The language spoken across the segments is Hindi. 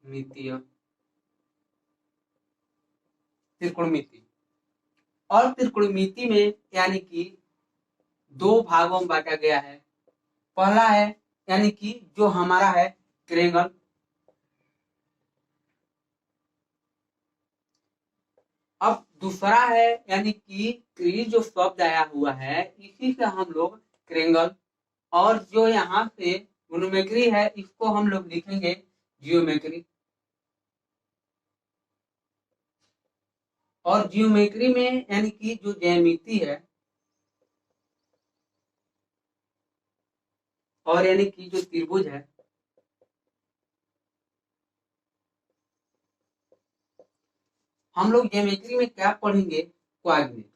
मितीय त्रिकोणमिति। और त्रिकोणमिति में यानी कि दो भागों में बांटा गया है। पहला है यानी कि जो हमारा है ट्रायंगल, अब दूसरा है यानी कि जो शब्द आया हुआ है इसी से हम लोग ट्रायंगल, और जो यहाँ से ग्नोमेट्री है इसको हम लोग लिखेंगे जियोमेट्री। और जियोमेट्री में यानी कि जो ज्यामिति है और यानी कि जो त्रिभुज है, हम लोग ज्योमेट्री में क्या पढ़ेंगे, कोऑर्डिनेट।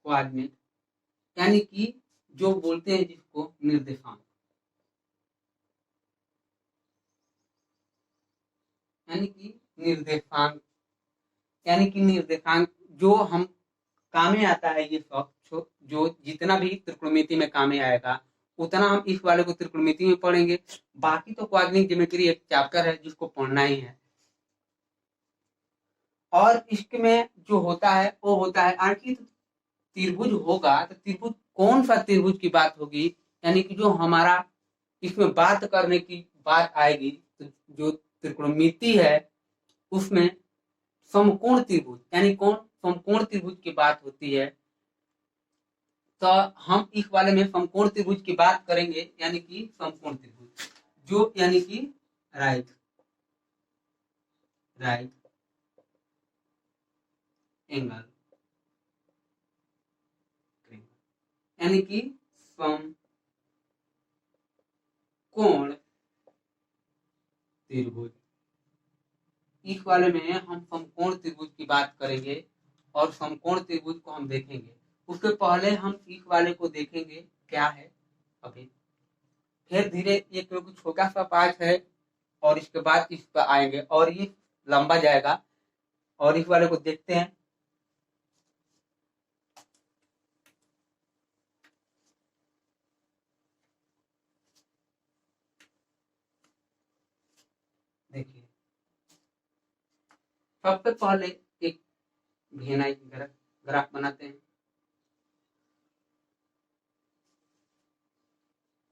कोऑर्डिनेट यानी कि जो बोलते हैं जिसको निर्देशांक, यानी कि निर्देशांक, यानी कि निर्देशांक जो हम काम में आता है, ये सब जो जितना भी त्रिकोणमिति में काम में आएगा उतना हम इस वाले को त्रिकोणमिति में पढ़ेंगे। बाकी तो कोऑर्डिनेट ज्योमेट्री एक चैप्टर है जिसको पढ़ना ही है। और इसमें जो होता है वो होता है आखिर त्रिभुज होगा तो त्रिभुज कौन सा त्रिभुज की बात होगी, यानी कि जो हमारा इसमें बात करने की बात आएगी तो जो त्रिकोणमिति है उसमें समकोण त्रिभुज यानी कौन समकोण त्रिभुज की बात होती है। तो हम इस वाले में समकोण त्रिभुज की बात करेंगे, यानी कि समकोण त्रिभुज जो यानी कि राइट एंगल, यानी कि समकोण त्रिभुज। इस वाले में हम समकोण त्रिभुज की बात करेंगे और समकोण त्रिभुज को हम देखेंगे। उसके पहले हम इस वाले को देखेंगे क्या है अभी, फिर धीरे ये क्योंकि छोटा सा पार्ट है और इसके बाद इस पर आएंगे और ये लंबा जाएगा। और इस वाले को देखते हैं। देखिए सबसे पहले एक वीएनआई ग्राफ बनाते हैं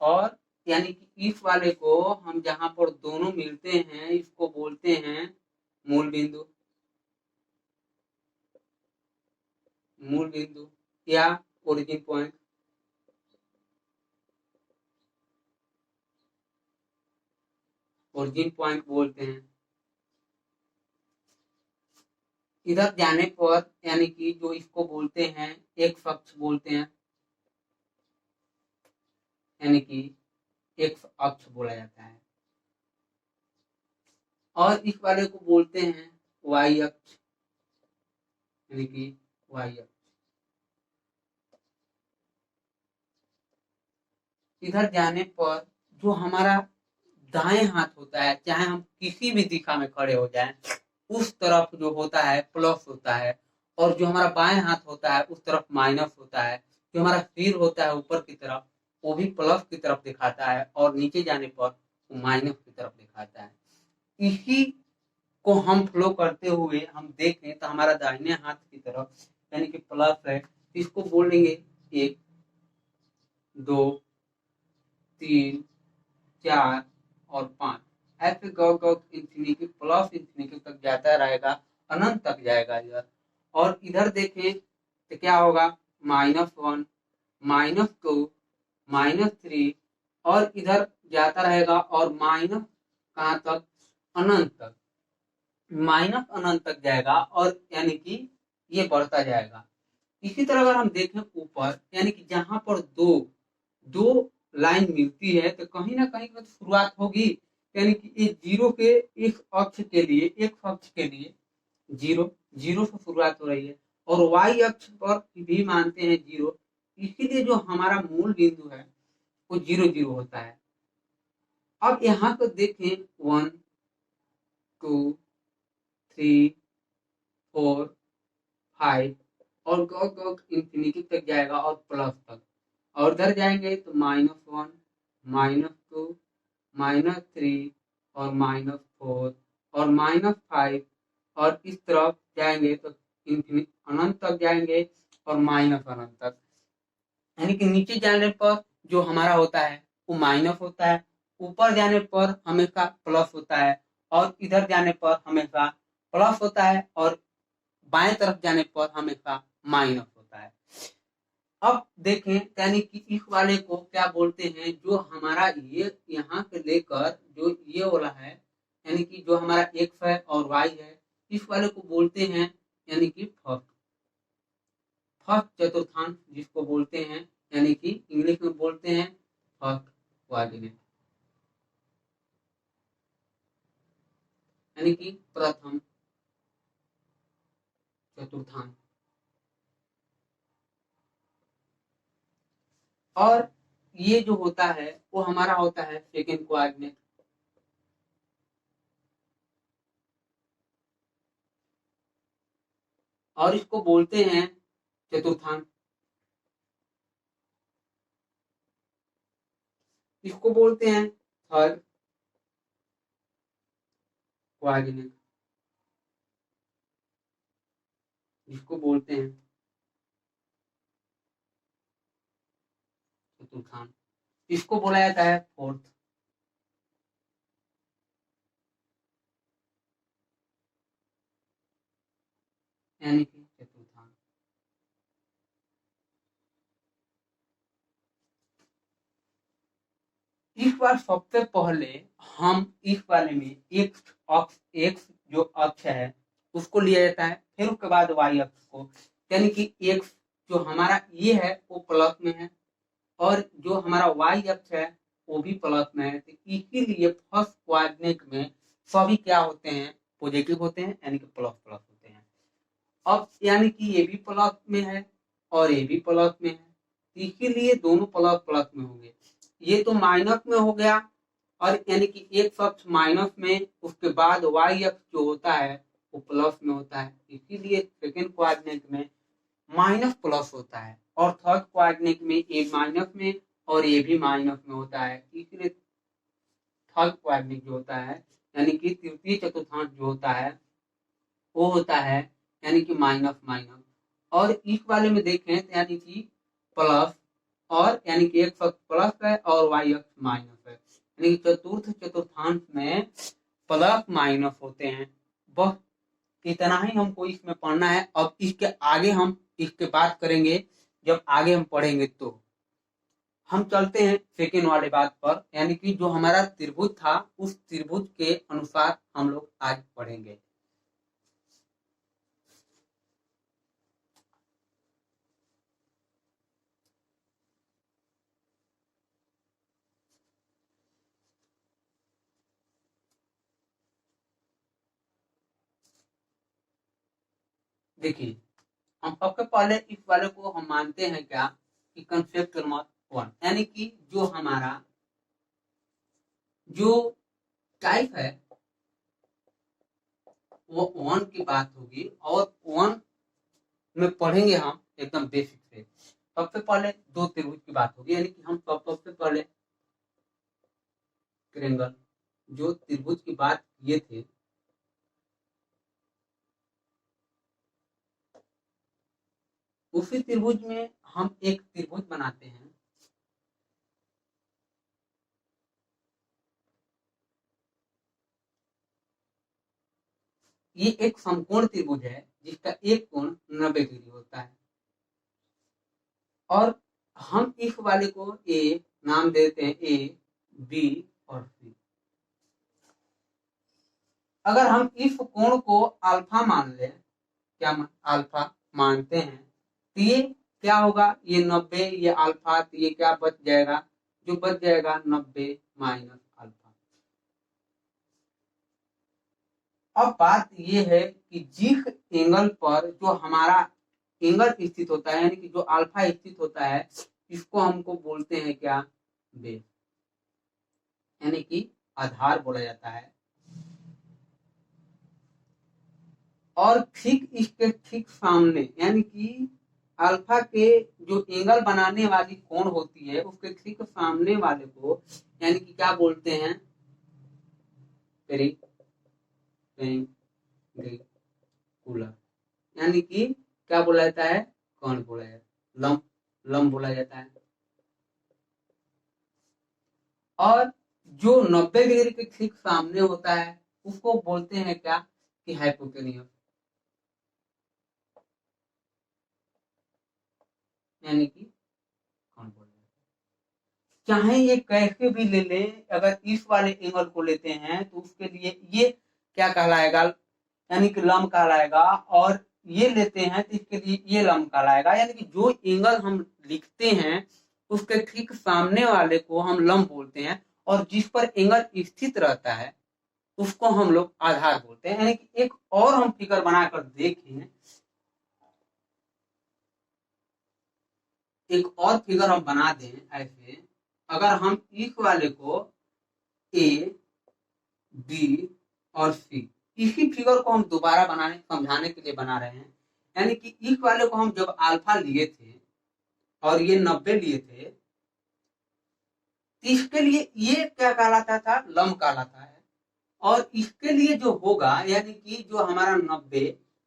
और यानी कि इस वाले को हम जहां पर दोनों मिलते हैं इसको बोलते हैं मूल बिंदु, मूल बिंदु या ओरिजिन पॉइंट। ओरिजिन पॉइंट बोलते हैं। इधर जाने पर यानी कि जो इसको बोलते हैं एक अक्ष बोलते हैं, यानी कि एक अक्ष बोला जाता है। और इस वाले को बोलते हैं वाई अक्ष, यानी कि वाई अक्ष। इधर जाने पर जो हमारा दाएं हाथ होता है, चाहे हम किसी भी दिशा में खड़े हो जाएं, उस तरफ जो होता है प्लस होता है, और जो हमारा बाएं हाथ होता है उस तरफ माइनस होता है। जो हमारा सिर होता है ऊपर की तरफ वो भी प्लस की तरफ दिखाता है और नीचे जाने पर वो माइनस की तरफ दिखाता है। इसी को हम फ्लो करते हुए हम देखें तो हमारा दाहिने हाथ की तरफ यानी कि प्लस है, इसको बोलेंगे 1 2 3 4 और 5। ऐसे गौ इंफिनिटी प्लस इंफिनिटी तक जाता रहेगा, अनंत तक जाएगा इधर। और इधर देखें तो क्या होगा, -1 -2 -3 और इधर जाता रहेगा और माइनस कहाँ तक, अनंत तक, माइनस अनंत तक जाएगा और यानी कि ये बढ़ता जाएगा। इसी तरह अगर हम देखें ऊपर यानी कि जहां पर दो दो लाइन मिलती है तो कहीं ना कहीं तो शुरुआत होगी, यानी कि ये जीरो के एक अक्ष के लिए, एक अक्ष के लिए जीरो जीरो से शुरुआत हो रही है और वाई अक्ष पर भी मानते हैं जीरो। इसीलिए जो हमारा मूल बिंदु है वो 0 0 होता है। अब यहाँ तो देखें 1 2 3 4 5 और इंफिनिटी तक जाएगा और प्लस तक, और इधर जाएंगे तो -1, -2, -3 और -4 और -5 और इस तरफ जाएंगे तो अनंत तक जाएंगे और माइनस अनंत तक। यानी कि नीचे जाने पर जो हमारा होता है वो माइनस होता है, ऊपर जाने पर हमेशा प्लस होता है और इधर जाने पर हमेशा प्लस होता है और बाएं तरफ जाने पर हमेशा माइनस होता है। अब देखें यानी कि इस वाले को क्या बोलते हैं, जो हमारा ये यहाँ से लेकर जो ये वाला है यानी कि जो हमारा एक्स है और वाई है, इस वाले को बोलते हैं यानी कि फर्स्ट चतुर्थांश जिसको बोलते हैं, यानी कि इंग्लिश में बोलते हैं फर्स्ट क्वाड्रेंट, यानी कि प्रथम चतुर्थांश। और ये जो होता है वो हमारा होता है सेकेंड क्वाड्रेंट। और इसको बोलते हैं चतुर्थांश। इसको बोलते हैं थर्ड क्वाड्रेंट, जिसको बोलते हैं चतुर्थांश। इसको बोला जाता है फोर्थ। यानी कि चतुर्थांश। इस बार सबसे पहले हम इस वाले में एक्स जो अक्ष है उसको लिया जाता है, फिर उसके बाद वाई अक्ष को, यानी कि एक्स जो हमारा ये है वो प्लस में है और जो हमारा वाई अक्ष है वो भी प्लस में है। तो इसीलिए फर्स्ट क्वाड्रेंट में सभी क्या होते हैं, पॉजिटिव होते हैं, यानी कि प्लस प्लस होते हैं। अब यानी कि ये भी प्लस में है और ये भी प्लस में है, इसीलिए दोनों प्लस प्लस में होंगे। ये तो माइनस में हो गया और यानी कि एक अक्ष माइनस में, उसके बाद वाई अक्ष जो होता है वो प्लस में होता है, इसीलिए सेकेंड क्वाड्रेंट में माइनस प्लस होता है और थर्ड क्वाड्रेंट में ए माइनस में और ये भी माइनस में होता है। इसलिए थर्ड क्वाड्रेंट जो होता है यानी कि तृतीय चतुर्थांश जो होता है वो होता है यानी कि माइनस माइनस। और इस वाले में देखें तो यानी कि प्लस और यानी कि एक अक्ष प्लस है और वाई अक्ष माइनस है, यानी कि चतुर्थ चतुर्थांश में प्लस माइनस होते हैं। बस इतना ही हमको इसमें पढ़ना है। अब इसके आगे हम इसके बात करेंगे जब आगे हम पढ़ेंगे। तो हम चलते हैं सेकेंड वाले बात पर, यानी कि जो हमारा त्रिभुज था उस त्रिभुज के अनुसार हम लोग आज पढ़ेंगे। देखिए, हम सबसे पहले इस वाले को हम मानते हैं क्या कि कंसेप्ट नंबर 1, यानी कि जो हमारा जो टाइप है वो 1 की बात होगी और 1 में पढ़ेंगे हम एकदम बेसिक से। सबसे पहले दो त्रिभुज की बात होगी, यानी कि हम सबसे पहले ट्रायंगल जो त्रिभुज की बात किए थे उसी त्रिभुज में हम एक त्रिभुज बनाते हैं। ये एक समकोण त्रिभुज है जिसका एक कोण 90 डिग्री होता है और हम इस वाले को ए नाम देते हैं, ए बी और सी। अगर हम इस कोण को अल्फा मान लें, क्या अल्फा मानते हैं, तो ये क्या होगा, ये 90 ये अल्फा, तो ये क्या बच जाएगा, जो बच जाएगा 90 माइनस अल्फा। अब बात ये है कि जिस एंगल पर जो हमारा एंगल स्थित होता है यानी कि जो अल्फा स्थित होता है इसको हमको बोलते हैं क्या, बेस, यानी कि आधार बोला जाता है। और ठीक इसके ठीक सामने यानी कि अल्फा के जो एंगल बनाने वाली कोण होती है उसके ठीक सामने वाले को यानी कि क्या बोलते हैं, पेरिपेंडिकुलर, यानी कि क्या बोला जाता है, कोण बोला जाता है, लंब लंब बोला जाता है। और जो 90 डिग्री के ठीक सामने होता है उसको बोलते हैं क्या, कि हाइपोटेन्यूज, यानी कि कौन बोल रहा है। चाहे ये कैसे भी ले ले, अगर इस वाले एंगल को लेते हैं तो उसके लिए ये क्या कहलाएगा, यानी कि लंब कहलाएगा, और ये लेते हैं तो इसके लिए ये लंब कहलाएगा। यानी कि जो एंगल हम लिखते हैं उसके ठीक सामने वाले को हम लंब बोलते हैं, और जिस पर एंगल स्थित रहता है उसको हम लोग आधार बोलते हैं। यानी कि एक और हम फिगर बनाकर देखें, एक और फिगर हम बना दें ऐसे, अगर हम इस वाले को ए बी और सी, इसी फिगर को हम दोबारा बनाने समझाने के लिए बना रहे हैं। यानी कि इस वाले को हम जब अल्फा लिए थे और ये 90 लिए थे, इसके लिए ये क्या कहलाता था, लंब कहलाता है। और इसके लिए जो होगा, यानी कि जो हमारा 90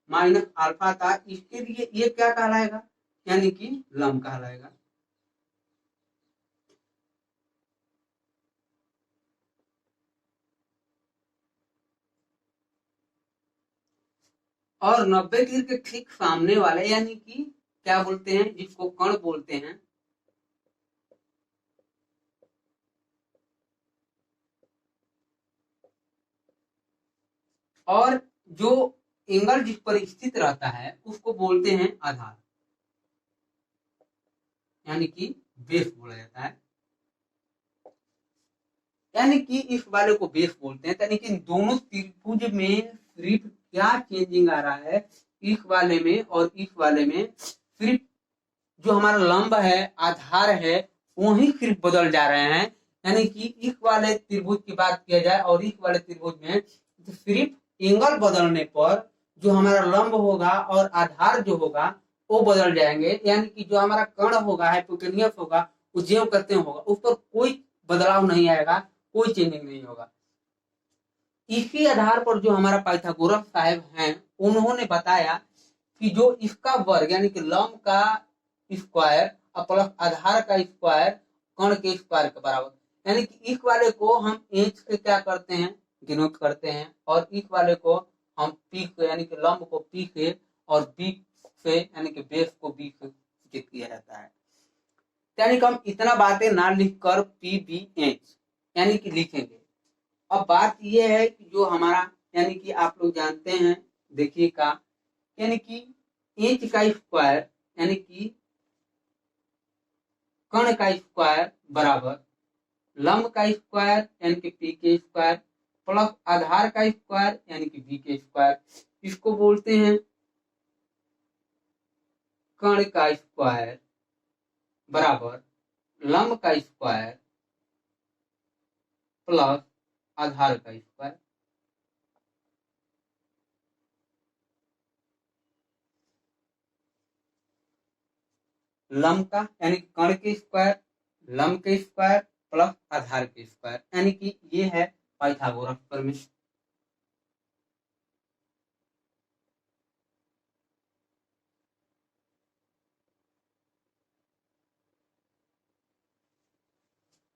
माइनस अल्फा था, इसके लिए ये क्या कहलाएगा, यानी कि लंब कहलाएगा। और 90 डिग्री के ठीक सामने वाले यानी कि क्या बोलते हैं, जिसको कण बोलते हैं, और जो एंगल जिस पर स्थित रहता है उसको बोलते हैं आधार, यानी कि बेस बोला जाता है। यानी कि इस वाले को बेस बोलते हैं। यानी कि दोनों त्रिभुज में सिर्फ क्या चेंजिंग आ रहा है, इस वाले में और इस वाले में सिर्फ जो हमारा लंब है, आधार है, वही सिर्फ बदल जा रहे हैं। यानी कि इस वाले त्रिभुज की बात किया जाए और इस वाले त्रिभुज में तो सिर्फ एंगल बदलने पर जो हमारा लंब होगा और आधार जो होगा वो बदल जाएंगे। यानी कि जो हमारा कर्ण होगा, हाइपोटेन्यूस होगा, वो ज्यों करते होगा, उस पर कोई बदलाव नहीं आएगा, कोई चेंजिंग नहीं होगा। इसी आधार पर जो हमारा पाइथागोरस साहब हैं, उन्होंने बताया कि जो इसका वर्ग यानी कि लंब का स्क्वायर प्लस आधार का स्क्वायर कर्ण के स्क्वायर के बराबर। यानी कि इस वाले को हम इंच से क्या करते हैं, डिनोट करते हैं, और इस वाले को हम पी से यानी कि लंब को पी से और बी से यानी कि बेस को बी से सूचित किया जाता है। यानी कि हम इतना बातें ना लिखकर पी बी एच यानी कि लिखेंगे। अब बात यह है कि जो हमारा यानी कि आप लोग जानते हैं, देखिए का यानी कि इंच का स्क्वायर यानी कि कर्ण का स्क्वायर बराबर लंब का स्क्वायर यानी कि पी के स्क्वायर प्लस आधार का स्क्वायर यानी कि बी के स्क्वायर। इसको बोलते हैं कर्ण का स्क्वायर बराबर लंब का स्क्वायर प्लस आधार का स्क्वायर। लंब का यानी कर्ण के स्क्वायर, लंब के स्क्वायर प्लस आधार के स्क्वायर, यानी कि ये है पाइथागोरस प्रमेय।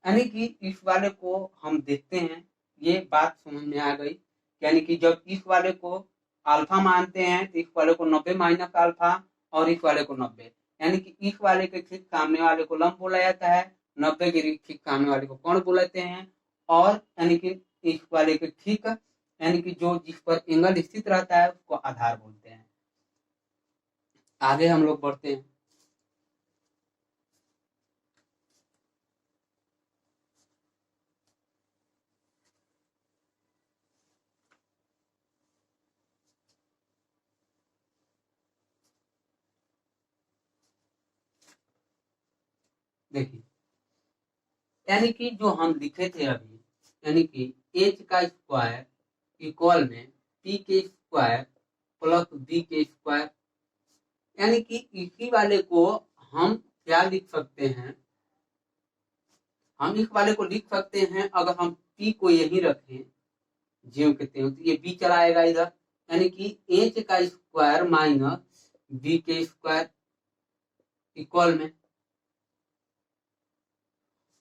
यानी कि इस वाले को हम देखते हैं, ये बात समझ में आ गई। यानी कि जब इस वाले को अल्फा मानते हैं तो इस वाले को 90 माइनस अल्फा और इस वाले को 90, यानी कि इस वाले के ठीक सामने वाले को लंब बोला जाता है, 90 के ठीक सामने वाले को कोण बोलते हैं, और यानी कि इस वाले के ठीक यानी कि जो जिस पर एंगल स्थित रहता है उसको आधार बोलते हैं। आगे हम लोग बढ़ते हैं। देखिए, यानी कि जो हम लिखे थे अभी, यानी कि एच का स्क्वायर इक्वल में पी के स्क्वायर प्लस बी के स्क्वायर, यानी कि इसी वाले को हम क्या लिख सकते हैं, हम इस वाले को लिख सकते हैं अगर हम p को यही रखें ज्यों के त्यों, तो ये b चला आएगा इधर, यानी कि h का स्क्वायर माइनस b के स्क्वायर इक्वल में,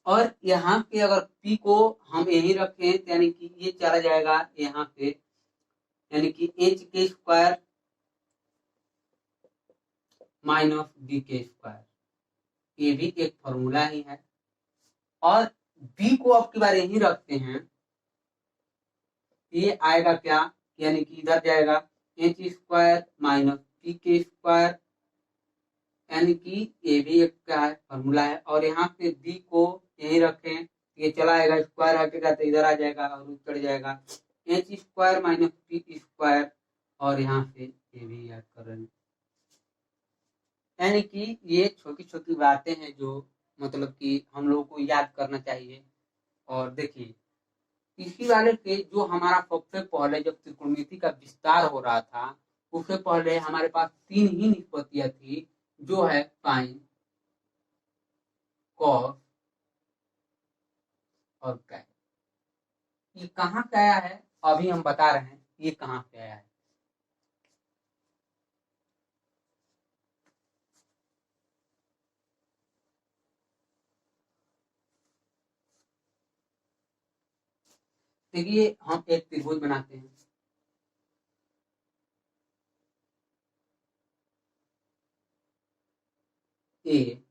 और यहाँ पे अगर p को हम यही रखें तो यानी कि ये चला जाएगा यहाँ पे, यानी कि h के स्क्वायर माइनस b के स्क्वायर, ये भी एक फॉर्मूला ही है। और b को अब की बार यही रखते हैं, ये आएगा क्या, यानी कि इधर जाएगा एच स्क्वायर माइनस पी के स्क्वायर, यानी कि ये भी एक क्या है फॉर्मूला है। और यहाँ पे b को यही रखें, ये चला आएगा, स्क्वायर हटेगा तो इधर आ जाएगा और चढ़ जाएगा H square minus P square, और यहाँ से ये भी याद कर रहे हैं। यानी कि ये छोटी छोटी बातें हैं जो मतलब कि हम लोगों को याद करना चाहिए। और देखिए इसी वाले से जो हमारा सबसे पहले जब त्रिकोणमिति का विस्तार हो रहा था, उससे पहले हमारे पास 3 ही निष्पत्तियां थी, जो है साइन, कॉस और टैन। ये कहाँ से आया है अभी हम बता रहे हैं, ये कहाँ से आया है। देखिए हम एक त्रिभुज बनाते हैं, ए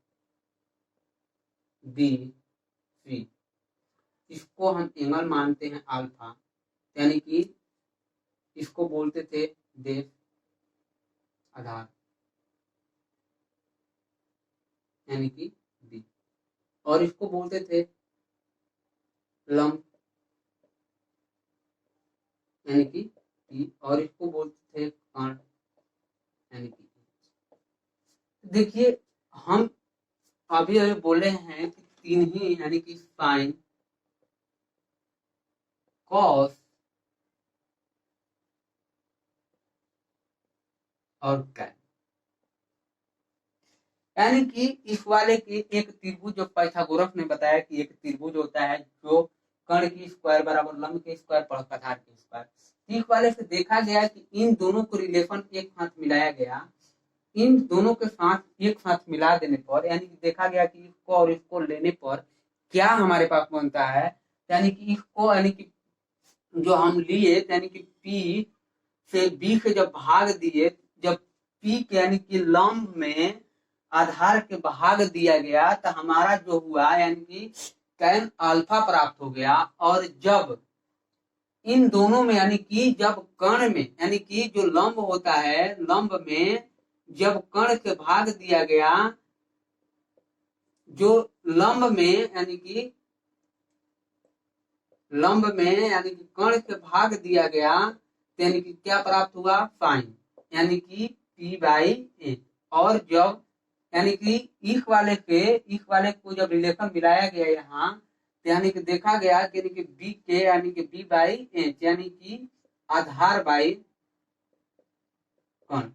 बी सी, इसको हम एंगल मानते हैं अल्फा, यानी कि इसको बोलते थे देश आधार, यानी कि बी, और इसको बोलते थे लंब, यानी कि पी, और इसको बोलते थे कर्ण, यानी कि। देखिए हम अभी अभी बोले हैं कि 3 ही, यानी कि साइन, कॉस और टैन, यानी कि इस वाले की एक त्रिभुज जो पाइथागोरस ने बताया कि एक त्रिभुज होता है जो कर्ण की स्क्वायर बराबर लंब के स्क्वायर प्लस आधार के स्क्वायर। इस वाले से देखा गया कि इन दोनों को रिलेशन एक साथ मिलाया गया, इन दोनों के साथ एक साथ मिला देने पर, यानी कि देखा गया कि इसको और इसको लेने पर क्या हमारे पास बनता है, यानी कि इसको, यानी कि जो हम लिए, यानी कि P से B से जब भाग दिए, जब P के यानी कि लंब में आधार के भाग दिया गया तो हमारा जो हुआ यानी कि tan अल्फा प्राप्त हो गया। और जब इन दोनों में यानी कि जब कर्ण में, यानी कि जो लंब होता है, लंब में जब कर्ण से भाग दिया गया, जो लंब में यानी कि लंब में यानी कि कर्ण से भाग दिया गया, यानी कि क्या प्राप्त हुआ, साइन, यानी कि p/a। और जब यानी कि इस वाले को जब रिलेशन मिलाया गया यहाँ, यानी कि देखा गया कि यानी कि b के यानी कि b/h, यानी कि आधार बाई कर्ण।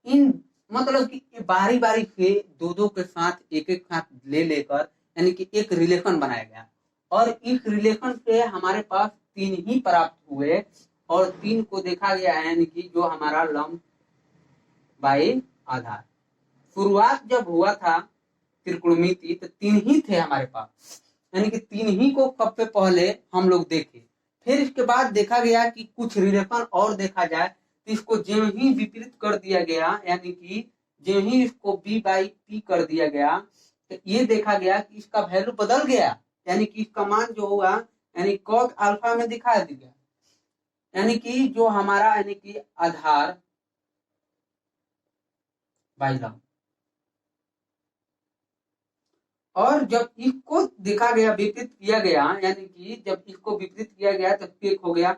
इन मतलब कि बारी बारी से दो दो के साथ एक एक साथ ले लेकर यानी कि एक रिलेशन बनाया गया, और इस रिलेशन से हमारे पास 3 ही प्राप्त हुए, और 3 को देखा गया यानी कि जो हमारा लंब बाई आधार। शुरुआत जब हुआ था त्रिकोणमिति तो 3 ही थे हमारे पास, यानी कि 3 ही को सबसे पहले हम लोग देखे। फिर इसके बाद देखा गया कि कुछ रिलेशन और देखा जाए, तो इसको जो ही विपरीत कर दिया गया, यानी कि जो ही इसको b/p कर दिया गया, तो ये देखा गया कि इसका वैल्यू बदल गया, यानी कि इसका मान जो हुआ यानी cos अल्फा में दिखा दिया, यानी कि जो हमारा यानी कि आधार बाई लंब। और जब इसको देखा गया, विपरीत किया गया, यानी कि जब इसको विपरीत किया गया तो एक हो गया,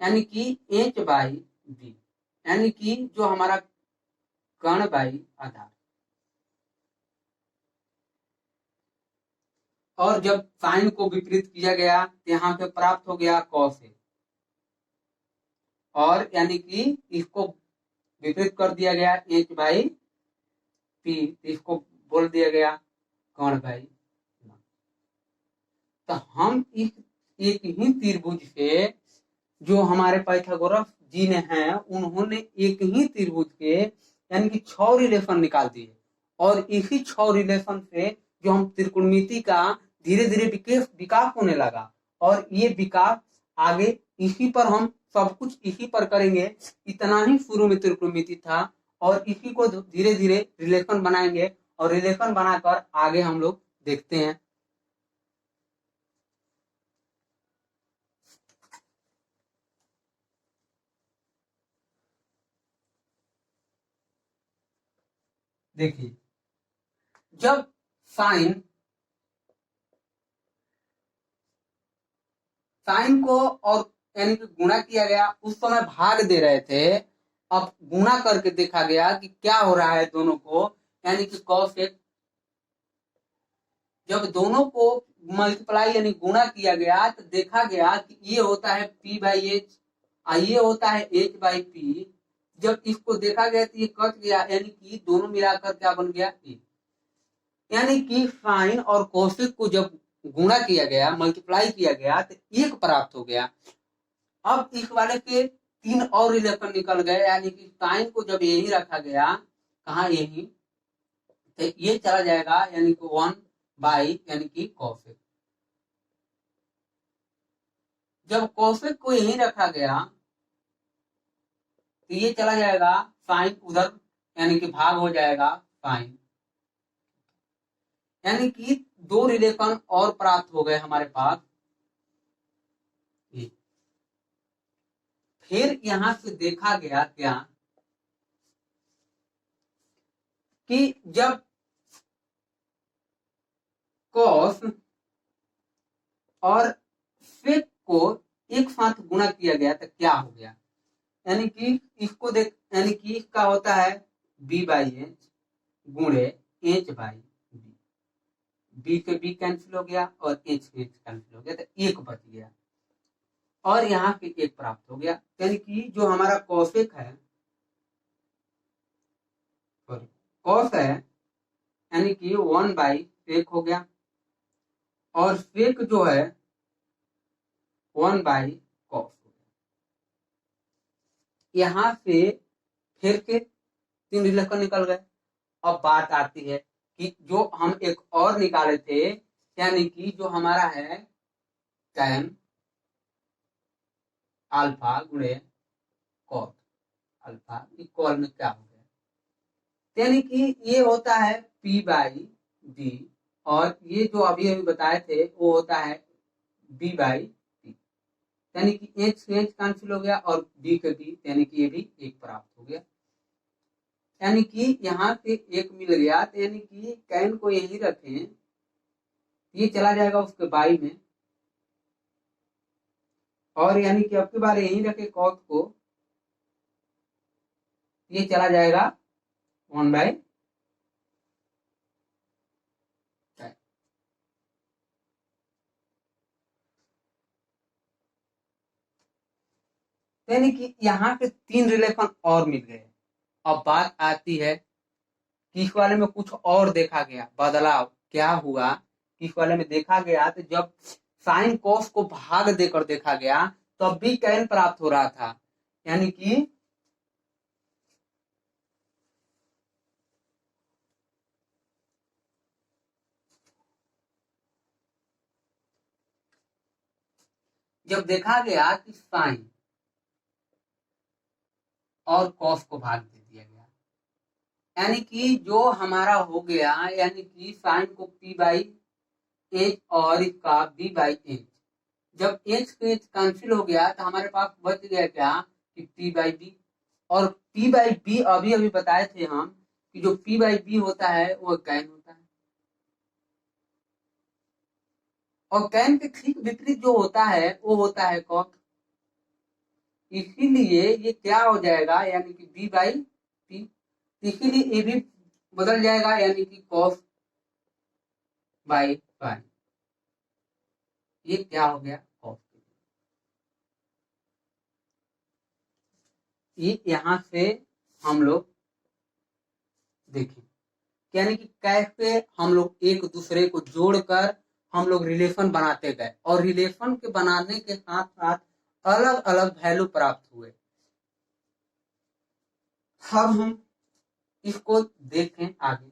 यानी कि h/b, यानी कि जो हमारा कर्ण बाई आधार। और जब साइन को विपरीत किया गया तो यहाँ पे प्राप्त हो गया cos a, और यानी कि इसको विपरीत कर दिया गया एच बाई पी, इसको बोल दिया गया कर्ण बाई। तो हम इस एक ही त्रिभुज से, जो हमारे पाइथागोरस जी ने हैं, उन्होंने एक ही त्रिभुज के यानी कि 6 रिलेशन निकाल दिए, और इसी 6 रिलेशन से जो हम त्रिकोणमिति का धीरे धीरे विकास होने लगा, और ये विकास आगे इसी पर हम सब कुछ इसी पर करेंगे। इतना ही शुरू में त्रिकोणमिति था, और इसी को धीरे धीरे रिलेशन बनाएंगे, और रिलेशन बनाकर आगे हम लोग देखते हैं। देखिए, जब साइन को और यानी कि गुणा किया गया, उस समय भाग दे रहे थे। अब गुणा करके देखा गया कि क्या हो रहा है दोनों को, यानी कि कॉस एक, जब दोनों को मल्टीप्लाई यानी गुणा किया गया तो देखा गया कि ये होता है पी बाई एच, ये होता है एच बाई पी। जब इसको देखा गया तो ये कट गया, यानी कि दोनों मिलाकर क्या बन गया, ए। यानी कि साइन और कोसेक को जब गुणा किया गया, मल्टीप्लाई किया गया, तो एक प्राप्त हो गया। अब इस वाले के 3 और रिलेशन निकल गए, यानी कि साइन को जब यही रखा गया, कहा यही, तो ये चला जाएगा यानी कि 1 बाई यानी कि कोसेक। जब कोसेक को यही रखा गया तो ये चला जाएगा साइन उधर, यानी कि भाग हो जाएगा साइन, यानी कि 2 रिलेशन और प्राप्त हो गए हमारे पास। फिर यहां से देखा गया क्या कि जब कॉस और सेक को एक साथ गुणा किया गया तो क्या हो गया, यानी कि इसको देख, यानी कि इसका होता है बी बाई एच गुणे एच बाई बी, बी से बी कैंसिल हो गया और एच से एच कैंसिल हो गया, तो एक बच गया, और यहाँ पे एक प्राप्त हो गया। यानी कि जो हमारा कॉसेक है, कॉस है, यानी कि 1 बाई सेक हो गया, और सेक जो है 1 बाई कॉस हो गया। यहाँ से फिर के 3 रिलेशन निकल गए। अब बात आती है कि जो हम एक और निकाले थे, यानी कि जो हमारा है टैन अल्फा गुणे कॉट अल्फा, इक्वल में क्या हो गया, यानी कि ये होता है पी बाई डी, और ये जो अभी अभी बताए थे वो होता है बी बाई टी, यानी कि एच से एच कैंसिल हो गया और बी के बी, यानी कि ये भी एक प्राप्त हो गया। यानी कि यहाँ से एक मिल गया, तो यानी कि कैन को यही रखें, ये चला जाएगा उसके बाई में, और यानी कि अब की बार यही रखे कॉस को, ये चला जाएगा 1 बाई, यानी कि यहाँ पे 3 रिलेशन और मिल गए। अब बात आती है कि इस वाले में कुछ और देखा गया, बदलाव क्या हुआ कि इस वाले में देखा गया, तो जब साइन कोस को भाग देकर देखा गया तब भी कैन प्राप्त हो रहा था, यानी कि जब देखा गया कि साइन और कॉस को भाग दे दिया गया, यानी कि जो हमारा हो गया, यानी कि साइन को पी बाई एच और इसका बी बाई एच, जब एच को एच कैंसिल हो गया तो हमारे पास बच गया क्या कि पी बाई बी, और पी बाई बी अभी अभी बताए थे हम कि जो पी बाई बी होता है वो कैन होता है, और कैन के ठीक विपरीत जो होता है वो होता है कॉट। इसीलिए ये क्या हो जाएगा, यानी कि बी बाई पी, इसीलिए ये भी बदल जाएगा, यानी कि कॉस बाई बाई, ये क्या हो गया कॉस। ये यहाँ से हम लोग देखें, यानी कि कैसे हम लोग एक दूसरे को जोड़कर हम लोग रिलेशन बनाते गए और रिलेशन के बनाने के साथ साथ अलग अलग वैल्यू प्राप्त हुए। अब हम इसको देखें आगे।